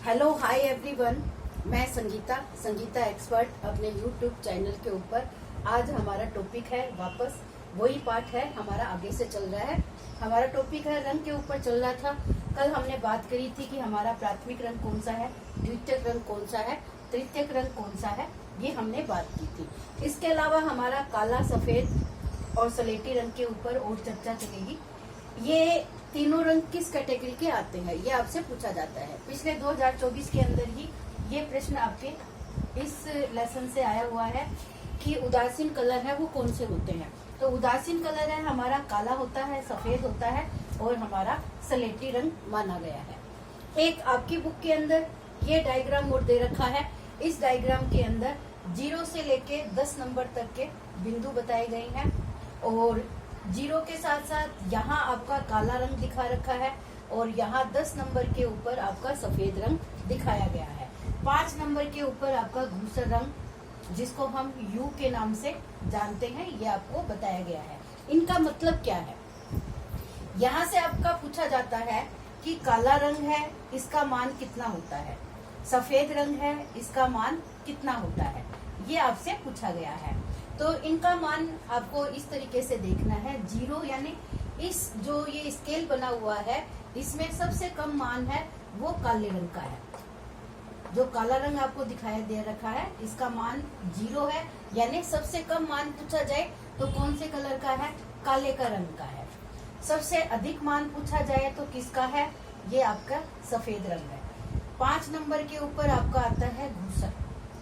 Hello hi everyone, मैं Sangeeta expert अपने YouTube channel के ऊपर। आज हमारा टॉपिक है वापस वही पार्ट है हमारा, आगे से चल रहा है। हमारा टॉपिक है रंग के ऊपर चल रहा था। कल हमने बात करी थी कि हमारा प्राथमिक रंग कौन सा है, द्वितीयक रंग कौन सा है, तृतीयक रंग कौन सा है, ये हमने बात की थी। इसके अलावा हमारा काला, सफेद और सलेटी रंग के ऊपर और चर्चा चलेगी। ये तीनों रंग किस कैटेगरी के आते हैं, ये आपसे पूछा जाता है। पिछले 2024 के अंदर ही ये प्रश्न आपके इस लेसन से आया हुआ है कि उदासीन कलर है वो कौन से होते हैं। तो उदासीन कलर है हमारा काला होता है, सफेद होता है और हमारा सलेटी रंग माना गया है। एक आपकी बुक के अंदर ये डायग्राम और दे रखा है। इस डायग्राम के अंदर 0 से लेके 10 नंबर तक के बिंदु बताए गए हैं और 0 के साथ साथ यहाँ आपका काला रंग दिखा रखा है और यहाँ 10 नंबर के ऊपर आपका सफेद रंग दिखाया गया है। 5 नंबर के ऊपर आपका धूसर रंग, जिसको हम यू के नाम से जानते हैं, ये आपको बताया गया है। इनका मतलब क्या है, यहाँ से आपका पूछा जाता है कि काला रंग है, इसका मान कितना होता है, सफेद रंग है, इसका मान कितना होता है, ये आपसे पूछा गया है। तो इनका मान आपको इस तरीके से देखना है। 0 यानी इस जो ये स्केल बना हुआ है, इसमें सबसे कम मान है वो काले रंग का है। जो काला रंग आपको दिखाया दे रखा है, इसका मान 0 है, यानी सबसे कम मान पूछा जाए तो कौन से कलर का है, काले का रंग का है। सबसे अधिक मान पूछा जाए तो किसका है, ये आपका सफेद रंग है। 5 नंबर के ऊपर आपका आता है धूसर,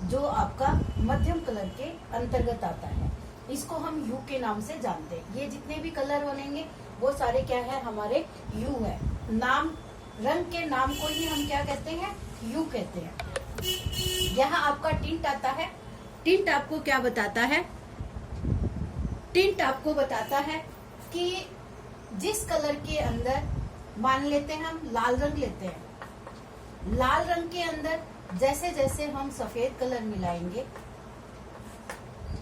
जो आपका मध्यम कलर के अंतर्गत आता है। इसको हम यू के नाम से जानते हैं। ये जितने भी कलर बनेंगे वो सारे क्या है, हमारे यू है। नाम, रंग के नाम को ही हम क्या कहते हैं, यू कहते हैं। यहाँ आपका टिंट आता है। टिंट आपको क्या बताता है, टिंट आपको बताता है कि जिस कलर के अंदर, मान लेते हैं हम लाल रंग लेते हैं, लाल रंग के अंदर जैसे जैसे हम सफेद कलर मिलाएंगे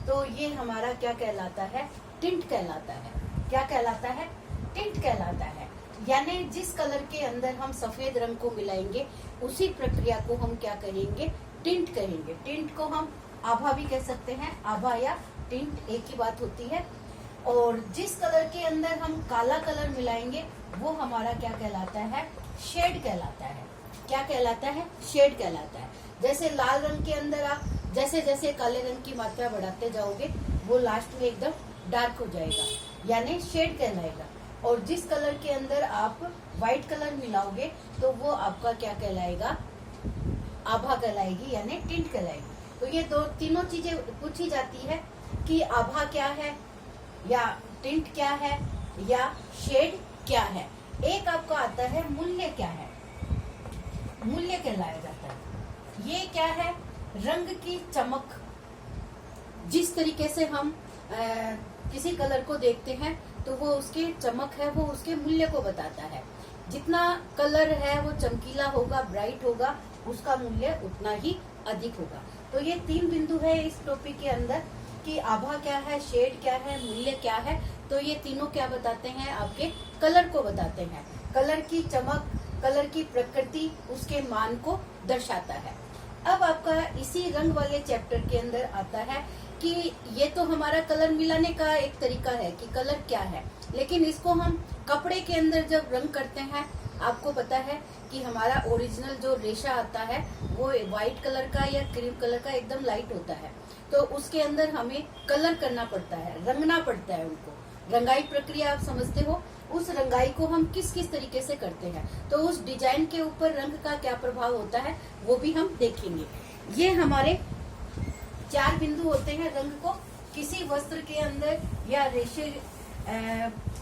तो ये हमारा क्या कहलाता है, टिंट कहलाता है। क्या कहलाता है, टिंट कहलाता है। यानी जिस कलर के अंदर हम सफेद रंग को मिलाएंगे उसी प्रक्रिया को हम क्या कहेंगे, टिंट कहेंगे। टिंट को हम आभा भी कह सकते हैं, आभा या टिंट एक ही बात होती है। और जिस कलर के अंदर हम काला कलर मिलाएंगे वो हमारा क्या कहलाता है, शेड कहलाता है। क्या कहलाता है, शेड कहलाता है। जैसे लाल रंग के अंदर आप जैसे जैसे काले रंग की मात्रा बढ़ाते जाओगे वो लास्ट में एकदम डार्क हो जाएगा, यानी शेड कहलाएगा। और जिस कलर के अंदर आप व्हाइट कलर मिलाओगे तो वो आपका क्या कहलाएगा, आभा कहलाएगी, यानी टिंट कहलाएगी। तो ये तीनों चीजें पूछी जाती है कि आभा क्या है, या टिंट क्या है, या शेड क्या है। एक आपका आता है मूल्य क्या है, मूल्य कहलाया जाता है। ये क्या है, रंग की चमक। जिस तरीके से हम किसी कलर को देखते हैं तो वो उसकी चमक है, वो उसके मूल्य को बताता है। जितना कलर है वो चमकीला होगा, ब्राइट होगा, उसका मूल्य उतना ही अधिक होगा। तो ये 3 बिंदु है इस टॉपिक के अंदर कि आभा क्या है, शेड क्या है, मूल्य क्या है। तो ये तीनों क्या बताते हैं, आपके कलर को बताते हैं। कलर की चमक, कलर की प्रकृति उसके मान को दर्शाता है। अब आपका इसी रंग वाले चैप्टर के अंदर आता है कि ये तो हमारा कलर मिलाने का एक तरीका है कि कलर क्या है, लेकिन इसको हम कपड़े के अंदर जब रंग करते हैं, आपको पता है कि हमारा ओरिजिनल जो रेशा आता है वो व्हाइट कलर का या क्रीम कलर का एकदम लाइट होता है। तो उसके अंदर हमें कलर करना पड़ता है, रंगना पड़ता है उनको। रंगाई प्रक्रिया आप समझते हो, उस रंगाई को हम किस किस तरीके से करते हैं, तो उस डिजाइन के ऊपर रंग का क्या प्रभाव होता है वो भी हम देखेंगे। ये हमारे 4 बिंदु होते हैं रंग को। किसी वस्त्र के अंदर या रेशे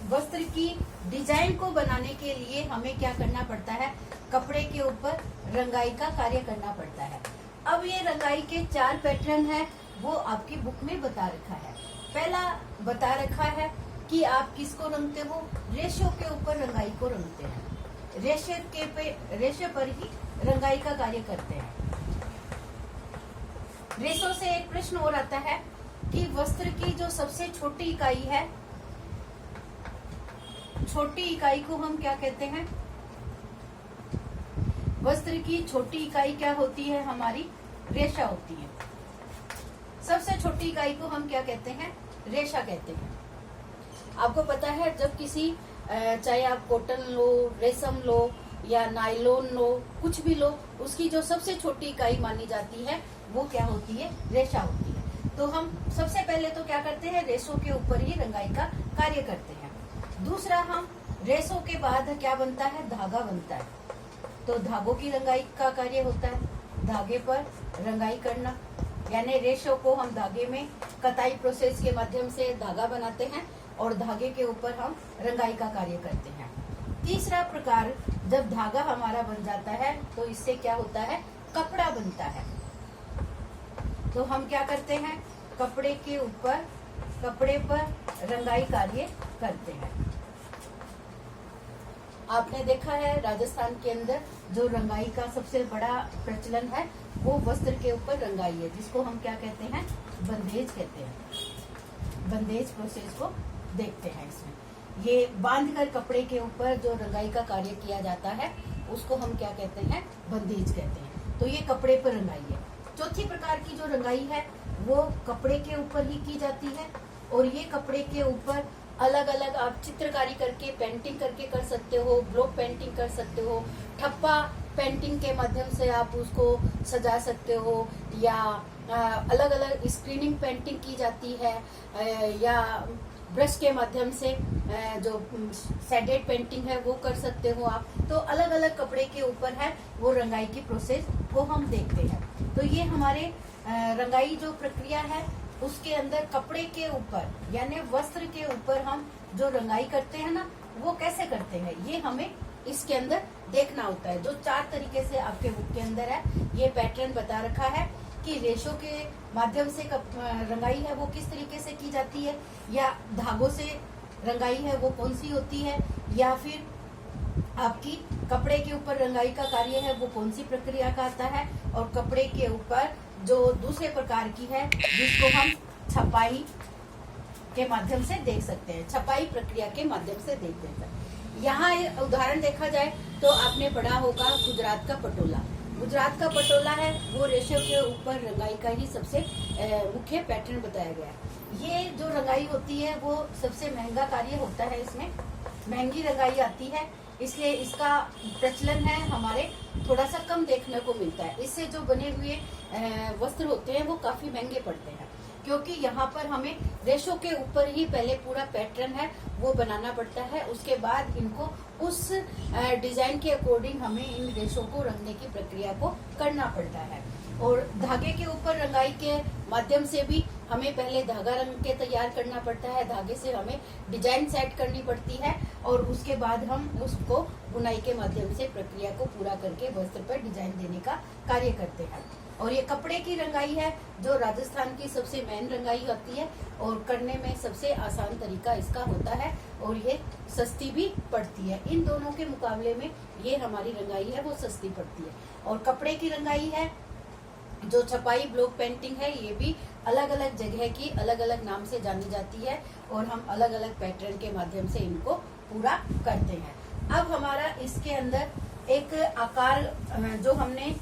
वस्त्र की डिजाइन को बनाने के लिए हमें क्या करना पड़ता है, कपड़े के ऊपर रंगाई का कार्य करना पड़ता है। अब ये रंगाई के 4 पैटर्न है, वो आपकी बुक में बता रखा है। पहला बता रखा है कि आप किसको रंगते हो, रेशों के ऊपर रंगाई को रंगते हैं। रेशे पर ही रंगाई का कार्य करते हैं। रेशों से एक प्रश्न और आता है कि वस्त्र की जो सबसे छोटी इकाई है, छोटी इकाई को हम क्या कहते हैं, वस्त्र वस्त्र की छोटी इकाई क्या होती है? हमारी रेशा होती है। सबसे छोटी इकाई को हम क्या कहते हैं? रेशा कहते हैं। आपको पता है जब किसी चाहे आप कॉटन लो, रेशम लो या नायलॉन लो, कुछ भी लो, उसकी जो सबसे छोटी इकाई मानी जाती है वो क्या होती है? रेशा होती है। तो हम सबसे पहले तो क्या करते हैं? रेशों के ऊपर ही रंगाई का कार्य करते हैं। दूसरा, हम रेशों के बाद क्या बनता है? धागा बनता है। तो धागों की रंगाई का कार्य होता है, धागे पर रंगाई करना, यानी रेशों को हम धागे में कताई प्रोसेस के माध्यम से धागा बनाते हैं और धागे के ऊपर हम रंगाई का कार्य करते हैं। तीसरा प्रकार, जब धागा हमारा बन जाता है तो इससे क्या होता है? कपड़ा बनता है। तो हम क्या करते हैं? कपड़े के ऊपर, कपड़े पर रंगाई कार्य करते हैं। आपने देखा है राजस्थान के अंदर जो रंगाई का सबसे बड़ा प्रचलन है वो वस्त्र के ऊपर रंगाई है, जिसको हम क्या कहते हैं? बंदेज कहते हैं। बंदेज प्रोसेस को देखते हैं। इसमें ये बांधकर कपड़े के ऊपर जो रंगाई का कार्य किया जाता है उसको हम क्या कहते हैं? बंदेज कहते हैं। तो ये कपड़े पर रंगाई है। चौथी प्रकार की जो रंगाई है वो कपड़े के ऊपर ही की जाती है, और ये कपड़े के ऊपर अलग अलग आप चित्रकारी करके, पेंटिंग करके कर सकते हो, ब्लॉक पेंटिंग कर सकते हो, ठप्पा पेंटिंग के माध्यम से आप उसको सजा सकते हो, या अलग अलग स्क्रीनिंग पेंटिंग की जाती है, या ब्रश के माध्यम से जो शेडेड पेंटिंग है वो कर सकते हो आप। तो अलग अलग कपड़े के ऊपर है वो रंगाई की प्रोसेस को हम देखते हैं। तो ये हमारे रंगाई जो प्रक्रिया है उसके अंदर कपड़े के ऊपर यानी वस्त्र के ऊपर हम जो रंगाई करते हैं ना, वो कैसे करते हैं ये हमें इसके अंदर देखना होता है। जो 4 तरीके से आपके बुक के अंदर है ये पैटर्न बता रखा है कि रेशों के माध्यम से रंगाई है वो किस तरीके से की जाती है, या धागों से रंगाई है वो कौन सी होती है, या फिर आपकी कपड़े के ऊपर रंगाई का कार्य है वो कौन सी प्रक्रिया का आता है, और कपड़े के ऊपर जो दूसरे प्रकार की है जिसको हम छपाई के माध्यम से देख सकते हैं, छपाई प्रक्रिया के माध्यम से देख सकते हैं। यहाँ उदाहरण देखा जाए तो आपने पढ़ा होगा गुजरात का पटोला। गुजरात का पटोला है वो रेशे के ऊपर रंगाई का ही सबसे मुख्य पैटर्न बताया गया है। ये जो रंगाई होती है वो सबसे महंगा कार्य होता है, इसमें महंगी रंगाई आती है, इसलिए इसका प्रचलन है हमारे थोड़ा सा कम देखने को मिलता है। इससे जो बने हुए वस्त्र होते हैं वो काफी महंगे पड़ते हैं, क्योंकि यहाँ पर हमें रेशों के ऊपर ही पहले पूरा पैटर्न है वो बनाना पड़ता है, उसके बाद इनको उस डिजाइन के अकॉर्डिंग हमें इन रेशों को रंगने की प्रक्रिया को करना पड़ता है। और धागे के ऊपर रंगाई के माध्यम से भी हमें पहले धागा रंग के तैयार करना पड़ता है, धागे से हमें डिजाइन सेट करनी पड़ती है, और उसके बाद हम उसको बुनाई के माध्यम से प्रक्रिया को पूरा करके वस्त्र पर डिजाइन देने का कार्य करते हैं। और ये कपड़े की रंगाई है जो राजस्थान की सबसे मेन रंगाई होती है, और करने में सबसे आसान तरीका इसका होता है, और ये सस्ती भी पड़ती है। इन दोनों के मुकाबले में ये हमारी रंगाई है वो सस्ती पड़ती है। और कपड़े की रंगाई है जो छपाई ब्लॉक पेंटिंग है, ये भी अलग अलग जगह की अलग अलग नाम से जानी जाती है, और हम अलग अलग पैटर्न के माध्यम से इनको पूरा करते हैं। अब हमारा इसके अंदर एक आकार, जो हमने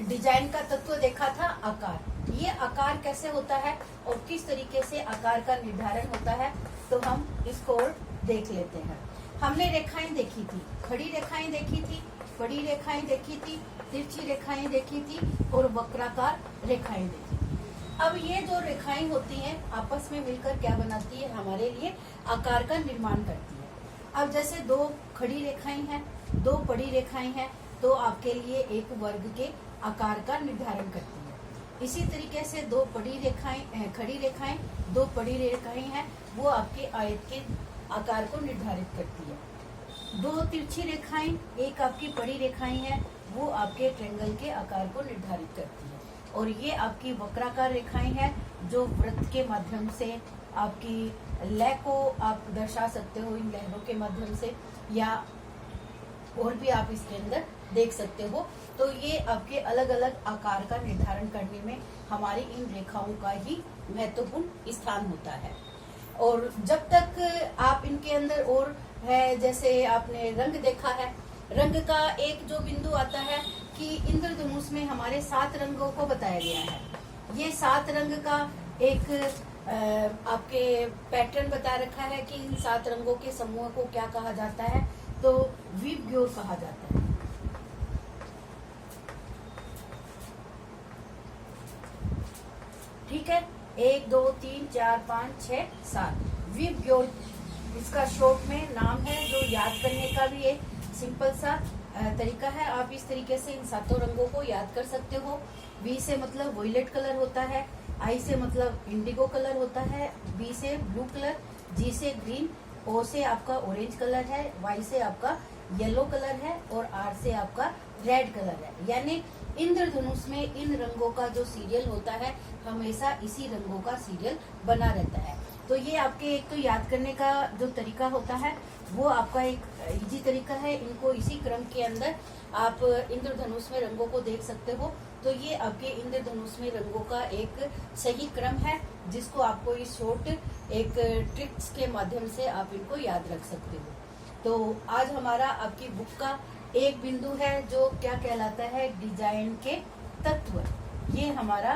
डिजाइन का तत्व देखा था आकार, ये आकार कैसे होता है और किस तरीके से आकार का निर्धारण होता है, तो हम इसको देख लेते हैं। हमने रेखाएं देखी थी, खड़ी रेखाएं देखी थी, बड़ी रेखाएं देखी थी, तिरछी रेखाएं देखी थी, और वक्राकार रेखाएं देखी थी। अब ये जो रेखाएं होती हैं आपस में मिलकर क्या बनाती है? हमारे लिए आकार का निर्माण करती है। अब जैसे 2 खड़ी रेखाएं हैं, 2 बड़ी रेखाएं हैं, तो आपके लिए एक वर्ग के आकार का निर्धारण करती है। इसी तरीके से 2 बड़ी रेखाएं, खड़ी रेखाएं, 2 बड़ी रेखाएं हैं, वो आपके आयत के आकार को निर्धारित करती है। 2 तिरछी रेखाएं, एक आपकी बड़ी रेखाएं हैं, वो आपके ट्रायंगल के आकार को निर्धारित करती है। और ये आपकी वक्राकार रेखाएं हैं जो वृत्त के माध्यम से आपकी लय को आप दर्शा सकते हो, इन लहरों के माध्यम से, या और भी आप इसके अंदर देख सकते हो। तो ये आपके अलग अलग आकार का निर्धारण करने में हमारी इन रेखाओं का ही महत्वपूर्ण स्थान होता है। और जब तक आप इनके अंदर और है, जैसे आपने रंग देखा है, रंग का एक जो बिंदु आता है कि इंद्रधनुष में हमारे 7 रंगों को बताया गया है। ये 7 रंग का एक आपके पैटर्न बता रखा है कि इन 7 रंगों के समूह को क्या कहा जाता है, तो विबग्योर कहा जाता है। ठीक है, 1 2 3 4 5 6 7 विबग्योर इसका शॉर्ट में नाम है, जो याद करने का भी एक सिंपल सा तरीका है। आप इस तरीके से इन 7 रंगों को याद कर सकते हो। वी से मतलब वॉयलेट कलर होता है, आई से मतलब इंडिगो कलर होता है, बी से ब्लू कलर, जी से ग्रीन, ओ से आपका ऑरेंज कलर है, वाई से आपका येलो कलर है और आर से आपका रेड कलर है। यानी इंद्रधनुष में इन रंगों का जो सीरियल होता है हमेशा इसी रंगों का सीरियल बना रहता है। तो ये आपके एक तो याद करने का जो तरीका होता है वो आपका एक इजी तरीका है। इनको इसी क्रम के अंदर आप इंद्रधनुष में रंगों को देख सकते हो। तो ये आपके इंद्रधनुष में रंगों का एक सही क्रम है, जिसको आपको इस शॉर्ट एक ट्रिक्स के माध्यम से आप इनको याद रख सकते हो। तो आज हमारा आपकी बुक का एक बिंदु है जो क्या कहलाता है, डिजाइन के तत्व, ये हमारा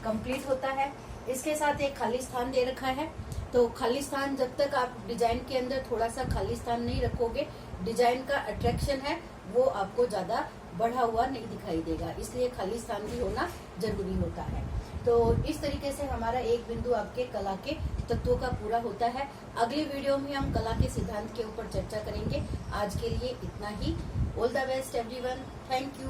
कंप्लीट होता है। इसके साथ एक खाली स्थान दे रखा है। तो खाली स्थान, जब तक आप डिजाइन के अंदर थोड़ा सा खाली स्थान नहीं रखोगे, डिजाइन का अट्रैक्शन है वो आपको ज्यादा बढ़ा हुआ नहीं दिखाई देगा, इसलिए खाली स्थान भी होना जरूरी होता है। तो इस तरीके से हमारा एक बिंदु आपके कला के तत्वों का पूरा होता है। अगली वीडियो में हम कला के सिद्धांत के ऊपर चर्चा करेंगे। आज के लिए इतना ही। All the best everyone, thank you.